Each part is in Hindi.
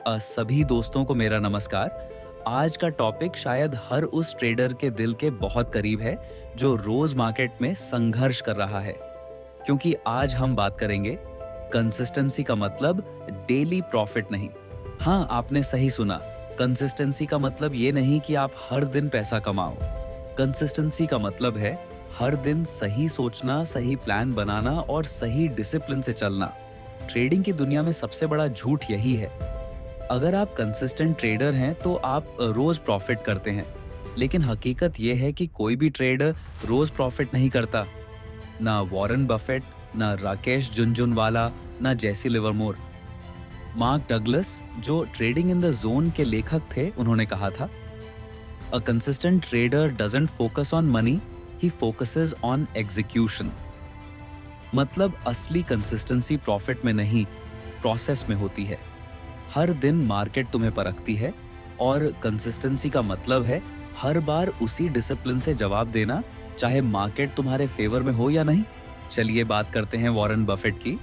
सभी दोस्तों को मेरा नमस्कार। आज का टॉपिक शायद हर उस ट्रेडर के दिल के बहुत करीब है जो रोज मार्केट में संघर्ष कर रहा है। क्योंकि आज हम बात करेंगे कंसिस्टेंसी का मतलब डेली प्रॉफिट नहीं। हाँ, आपने सही सुना। कंसिस्टेंसी का मतलब ये नहीं कि आप हर दिन पैसा कमाओ। कंसिस्टेंसी का मतलब है हर दिन सही सोचना, सही प्लान बनाना और सही डिसिप्लिन से चलना। ट्रेडिंग की दुनिया में सबसे बड़ा झूठ यही है। अगर आप कंसिस्टेंट ट्रेडर हैं तो आप रोज प्रॉफिट करते हैं, लेकिन हकीकत यह है कि कोई भी ट्रेडर रोज प्रॉफिट नहीं करता। ना वॉरेन बफेट, ना राकेश झुनझुनवाला, ना जेसी लिवरमोर। मार्क डगलस, जो ट्रेडिंग इन द जोन के लेखक थे, उन्होंने कहा था, a consistent trader doesn't focus on money, he focuses on execution. मतलब असली कंसिस्टेंसी प्रॉफिट में नहीं, प्रोसेस में होती है। हर दिन मार्केट तुम्हें परखती है और कंसिस्टेंसी का मतलब है हर बार उसी डिसिप्लिन से जवाब देना, चाहे मार्केट तुम्हारे फेवर में हो या नहीं। चलिए बात करते हैं वॉरेन बफेट की।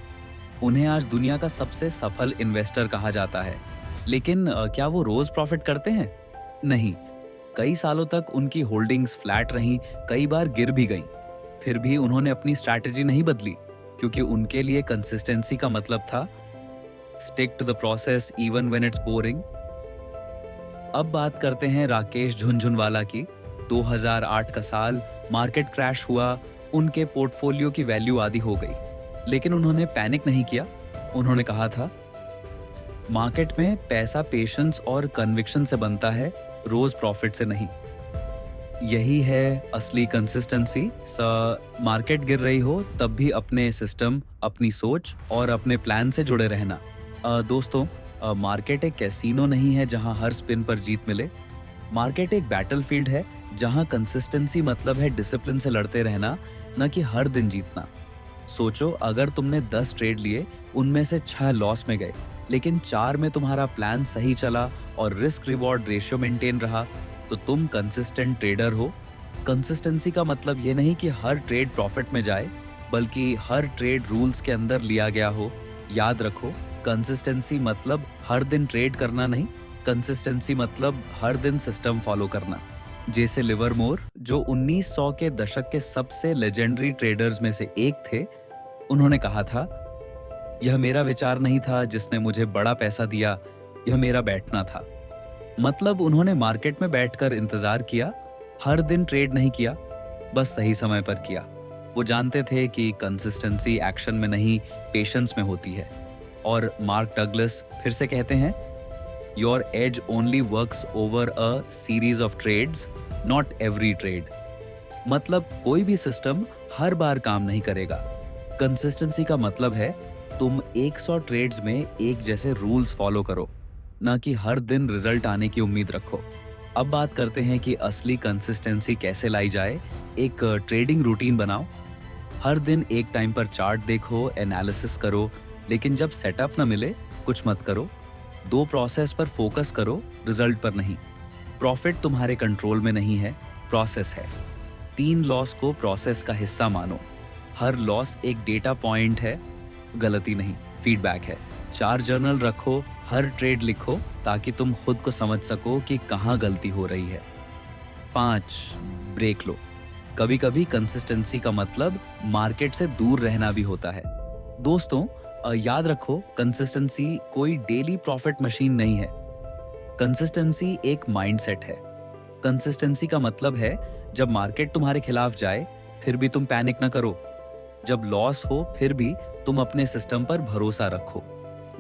उन्हें आज दुनिया का सबसे सफल इन्वेस्टर कहा जाता है, लेकिन क्या वो रोज प्रॉफिट करते हैं? नहीं। कई सालों तक उनकी होल्डिंग्स फ्लैट रहीं, कई बार गिर भी गईं। फिर भी उन्होंने अपनी स्ट्रैटेजी नहीं बदली, क्योंकि उनके लिए कंसिस्टेंसी का मतलब था stick to the process even when it's boring. अब बात करते हैं राकेश झुनझुनवाला की। 2008 का साल, मार्केट क्रैश हुआ, उनके पोर्टफोलियो की वैल्यू आधी हो गई, लेकिन उन्होंने पैनिक नहीं किया। उन्होंने कहा था, मार्केट में पैसा पेशेंस और कन्विक्शन से बनता है, रोज प्रॉफिट से नहीं। यही है असली कंसिस्टेंसी। मार्केट गिर रही हो तब भी अपने सिस्टम, अपनी सोच और अपने प्लान से जुड़े रहना। दोस्तों, मार्केट एक कैसीनो नहीं है जहां हर स्पिन पर जीत मिले। मार्केट एक बैटलफील्ड है जहां कंसिस्टेंसी मतलब है डिसिप्लिन से लड़ते रहना, न कि हर दिन जीतना। सोचो, अगर तुमने 10 ट्रेड लिए, उनमें से 6 लॉस में गए, लेकिन 4 में तुम्हारा प्लान सही चला और रिस्क रिवॉर्ड रेशियो मेंटेन रहा, तो तुम कंसिस्टेंट ट्रेडर हो। कंसिस्टेंसी का मतलब ये नहीं कि हर ट्रेड प्रॉफिट में जाए, बल्कि हर ट्रेड रूल्स के अंदर लिया गया हो। याद रखो, कंसिस्टेंसी मतलब हर दिन ट्रेड करना नहीं, कंसिस्टेंसी मतलब हर दिन सिस्टम फॉलो करना। जैसे लिवरमोर, जो 1900 के दशक के सबसे लेजेंडरी ट्रेडर्स में से एक थे, उन्होंने कहा था, यह मेरा विचार नहीं था जिसने मुझे बड़ा पैसा दिया, यह मेरा बैठना था। मतलब उन्होंने मार्केट में बैठकर इंतजार किया, हर दिन ट्रेड नहीं किया, बस सही समय पर किया। वो जानते थे कि कंसिस्टेंसी एक्शन में नहीं, पेशेंस में होती है। और मार्क डगलस फिर से कहते हैं, your edge only works over a series of trades, not every trade. मतलब कोई भी सिस्टम हर बार काम नहीं करेगा। कंसिस्टेंसी का मतलब है तुम 100 ट्रेड्स में एक जैसे रूल्स फॉलो करो, ना कि हर दिन रिजल्ट आने की उम्मीद रखो। अब बात करते हैं कि असली कंसिस्टेंसी कैसे लाई जाए। एक ट्रेडिंग रूटीन बनाओ। हर दिन एक टाइम पर चार्ट देखो, एनालिसिस करो, लेकिन जब सेटअप ना मिले, कुछ मत करो। 2 प्रोसेस पर फोकस करो, रिजल्ट पर नहीं। प्रॉफिट तुम्हारे कंट्रोल में नहीं है, प्रोसेस है। 3 लॉस को प्रोसेस का हिस्सा मानो। हर लॉस एक डेटा पॉइंट है, गलती नहीं, फीडबैक है। 4 जर्नल रखो, हर ट्रेड लिखो, ताकि तुम खुद को समझ सको कि कहाँ गलती हो रही है। 5, ब्रेक लो। कभी कभी कंसिस्टेंसी का मतलब मार्केट से दूर रहना भी होता है। दोस्तों, याद रखो, कंसिस्टेंसी कोई डेली प्रॉफिट मशीन नहीं है। कंसिस्टेंसी एक माइंडसेट है। कंसिस्टेंसी का मतलब है जब मार्केट तुम्हारे खिलाफ जाए, फिर भी तुम पैनिक ना करो। जब लॉस हो, फिर भी तुम अपने सिस्टम पर भरोसा रखो।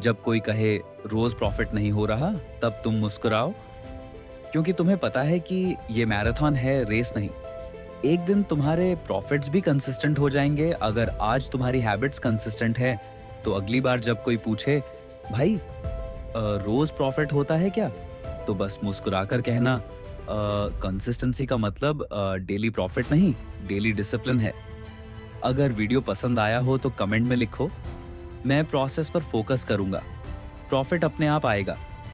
जब कोई कहे रोज प्रॉफिट नहीं हो रहा, तब तुम मुस्कुराओ, क्योंकि तुम्हें पता है कि ये मैराथन है, रेस नहीं। एक दिन तुम्हारे प्रॉफिट्स भी कंसिस्टेंट हो जाएंगे। अगर आज तुम्हारी हैबिट्स कंसिस्टेंट है, तो अगली बार जब कोई पूछे, भाई रोज प्रॉफिट होता है क्या, तो बस मुस्कुराकर कहना, कंसिस्टेंसी का मतलब डेली प्रॉफिट नहीं, डेली डिसिप्लिन है। अगर वीडियो पसंद आया हो तो कमेंट में लिखो, मैं प्रोसेस पर फोकस करूंगा, प्रॉफिट अपने आप आएगा।